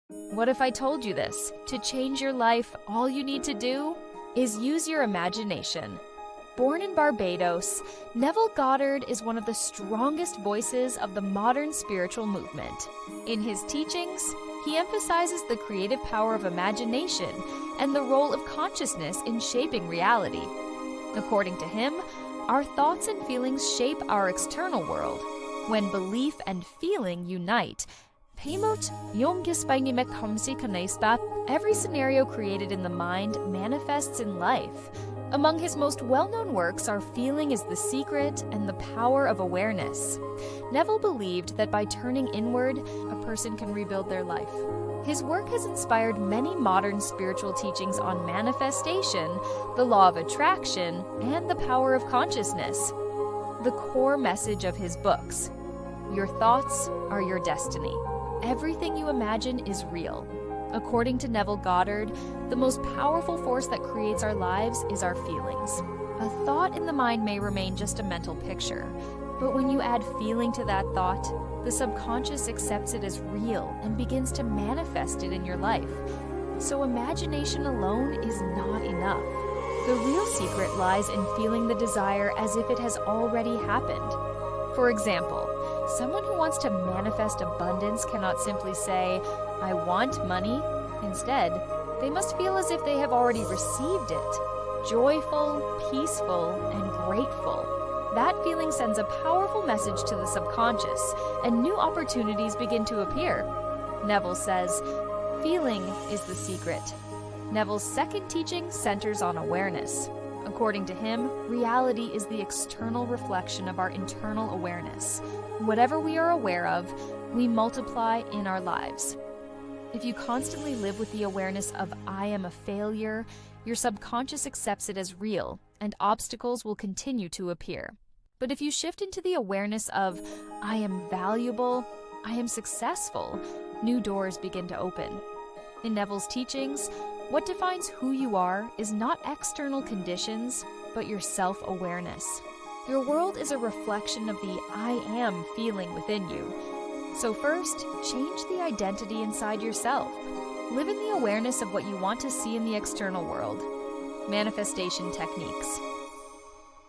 What if I told you this? To change your life, all you need to do is use your imagination. Born in Barbados, Neville Goddard is one of the strongest voices of the modern spiritual movement. In his teachings, he emphasizes the creative power of imagination and the role of consciousness in shaping reality. According to him, our thoughts and feelings shape our external world. When belief and feeling unite, every scenario created in the mind manifests in life. Among his most well-known works are Feeling is the Secret and The Power of Awareness. Neville believed that by turning inward, a person can rebuild their life. His work has inspired many modern spiritual teachings on manifestation, the law of attraction, and the power of consciousness. The core message of his books: your thoughts are your destiny. Everything you imagine is real. According to Neville Goddard, the most powerful force that creates our lives is our feelings. A thought in the mind may remain just a mental picture, but when you add feeling to that thought, the subconscious accepts it as real and begins to manifest it in your life. So imagination alone is not enough. The real secret lies in feeling the desire as if it has already happened. For example, someone who wants to manifest abundance cannot simply say, "I want money." Instead, they must feel as if they have already received it, joyful, peaceful, and grateful. That feeling sends a powerful message to the subconscious, and new opportunities begin to appear. Neville says, feeling is the secret. Neville's second teaching centers on awareness. According to him, reality is the external reflection of our internal awareness. Whatever we are aware of, we multiply in our lives. If you constantly live with the awareness of "I am a failure," your subconscious accepts it as real, and obstacles will continue to appear. But if you shift into the awareness of "I am valuable," "I am successful," new doors begin to open. In Neville's teachings, what defines who you are is not external conditions, but your self-awareness. Your world is a reflection of the "I am" feeling within you. So first, change the identity inside yourself. Live in the awareness of what you want to see in the external world. Manifestation techniques.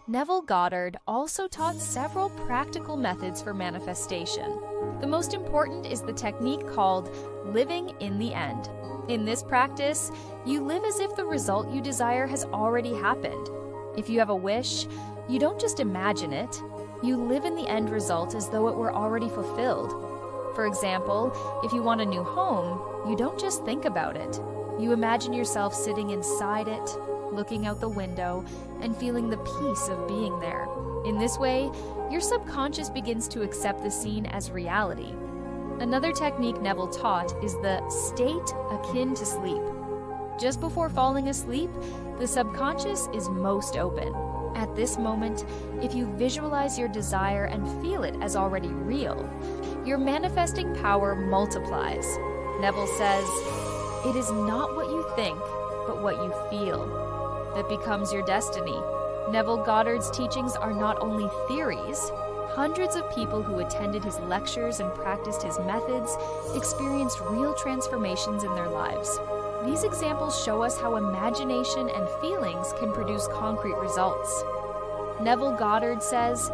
Neville Goddard also taught several practical methods for manifestation. The most important is the technique called living in the end. In this practice, you live as if the result you desire has already happened. If you have a wish, you don't just imagine it, you live in the end result as though it were already fulfilled. For example, if you want a new home, you don't just think about it. You imagine yourself sitting inside it, looking out the window, and feeling the peace of being there. In this way, your subconscious begins to accept the scene as reality. Another technique Neville taught is the state akin to sleep. Just before falling asleep, the subconscious is most open. At this moment, if you visualize your desire and feel it as already real, your manifesting power multiplies. Neville says, "It is not what you think, but what you feel that becomes your destiny." Neville Goddard's teachings are not only theories. Hundreds of people who attended his lectures and practiced his methods experienced real transformations in their lives. These examples show us how imagination and feelings can produce concrete results. Neville Goddard says,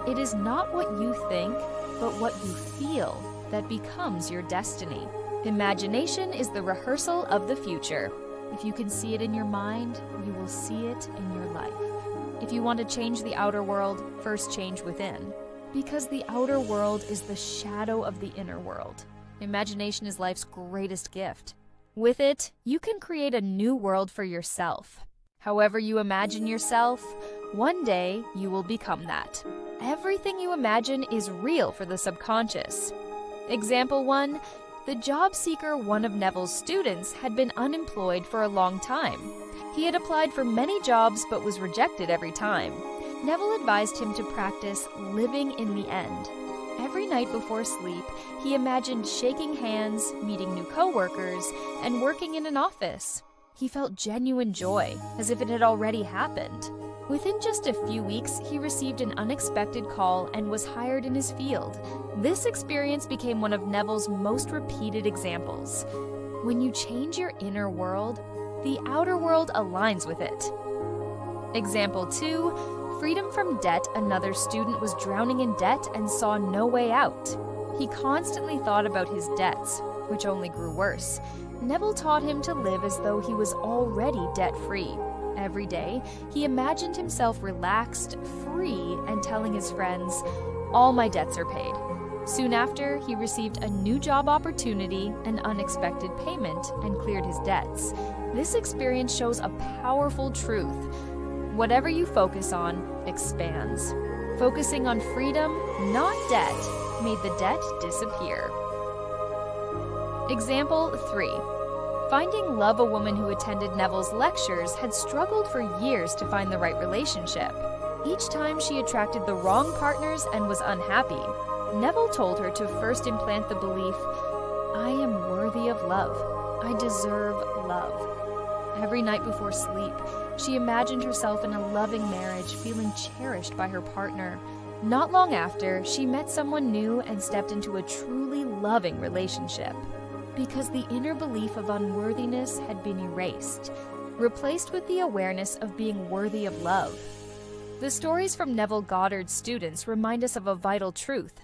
"It is not what you think, but what you feel that becomes your destiny." Imagination is the rehearsal of the future. If you can see it in your mind, you will see it in your life. If you want to change the outer world, first change within. Because the outer world is the shadow of the inner world. Imagination is life's greatest gift. With it, you can create a new world for yourself. However you imagine yourself, one day you will become that. Everything you imagine is real for the subconscious. Example 1, the job seeker, one of Neville's students, had been unemployed for a long time. He had applied for many jobs but was rejected every time. Neville advised him to practice living in the end. Every night before sleep, he imagined shaking hands, meeting new coworkers, and working in an office. He felt genuine joy, as if it had already happened. Within just a few weeks, he received an unexpected call and was hired in his field. This experience became one of Neville's most repeated examples. When you change your inner world, the outer world aligns with it. Example 2, freedom from debt. Another student was drowning in debt and saw no way out. He constantly thought about his debts, which only grew worse. Neville taught him to live as though he was already debt-free. Every day, he imagined himself relaxed, free, and telling his friends, "All my debts are paid." Soon after, he received a new job opportunity, an unexpected payment, and cleared his debts. This experience shows a powerful truth. Whatever you focus on expands. Focusing on freedom, not debt, made the debt disappear. Example 3. Finding love. A woman who attended Neville's lectures had struggled for years to find the right relationship. Each time she attracted the wrong partners and was unhappy. Neville told her to first implant the belief, "I am worthy of love. I deserve love." Every night before sleep, she imagined herself in a loving marriage, feeling cherished by her partner. Not long after, she met someone new and stepped into a truly loving relationship. Because the inner belief of unworthiness had been erased, replaced with the awareness of being worthy of love. The stories from Neville Goddard's students remind us of a vital truth.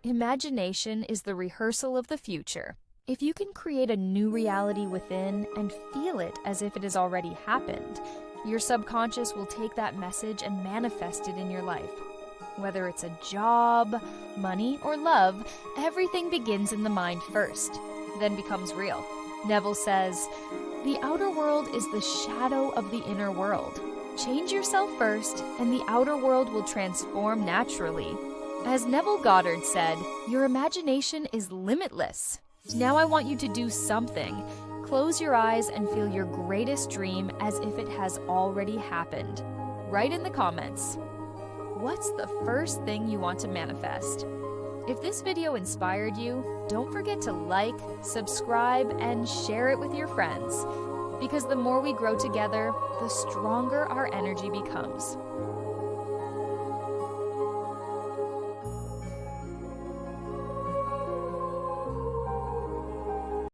Imagination is the rehearsal of the future. If you can create a new reality within and feel it as if it has already happened, your subconscious will take that message and manifest it in your life. Whether it's a job, money, or love, everything begins in the mind first, then becomes real. Neville says, "The outer world is the shadow of the inner world. Change yourself first, and the outer world will transform naturally." As Neville Goddard said, "Your imagination is limitless." Now I want you to do something. Close your eyes and feel your greatest dream as if it has already happened. Write in the comments, what's the first thing you want to manifest? If this video inspired you, don't forget to like, subscribe, and share it with your friends. Because the more we grow together, the stronger our energy becomes.